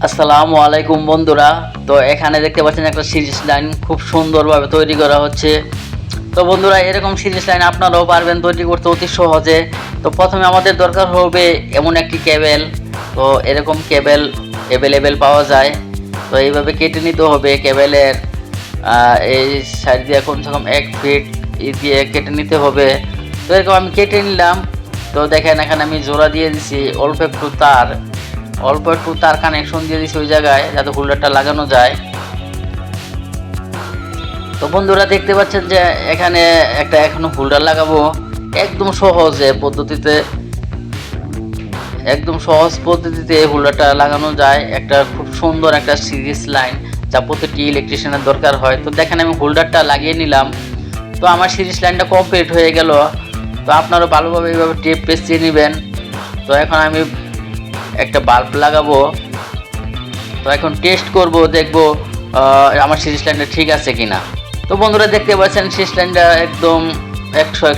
আসসালামু আলাইকুম বন্ধুরা। তো এখানে দেখতে পাচ্ছেন একটা সিরিজ লাইন খুব সুন্দরভাবে তৈরি করা হচ্ছে। তো বন্ধুরা, এরকম সিরিজ লাইন আপনারাও পারবেন তৈরি করতে অতি সহজে। তো প্রথমে আমাদের দরকার হবে এমন একটি কেবেল। তো এরকম কেবেল অ্যাভেলেবেল পাওয়া যায়। তো এইভাবে কেটে নিতে হবে কেবেলের এই সাইড দিয়ে কমসে কম 1 ফিট দিয়ে কেটে নিতে হবে। তো এরকম আমি কেটে নিলাম। তো দেখেন এখানে আমি জোড়া দিয়ে দিছি, অল্প একটু তার কানেকশন দিয়ে দিছি ওই জায়গায় যাতে হোল্ডারটা লাগানো যায়। তো বন্ধুরা দেখতে পাচ্ছেন যে এখানে একটা এখনো হোল্ডার লাগাবো একদম সহজ পদ্ধতিতে হোল্ডারটা লাগানো যায়। একটা খুব সুন্দর একটা সিরিজ লাইন যা প্রতিটি ইলেকট্রিশিয়ানের দরকার হয়। তো দেখেন আমি হোল্ডারটা লাগিয়ে নিলাম। তো আমার সিরিজ লাইনটা কমপ্লিট হয়ে গেল। তো আপনারা ভালোভাবে এইভাবে টেপ পেঁচিয়ে নেবেন। তো এখন আমি একটা বাল্ব লাগাবো। তো এখন টেস্ট করব, দেখব আমার সিরিজ লাইনটা ঠিক আছে কিনা। তো বন্ধুরা দেখতে পাচ্ছেন সিরিজ লাইনটা একদম 100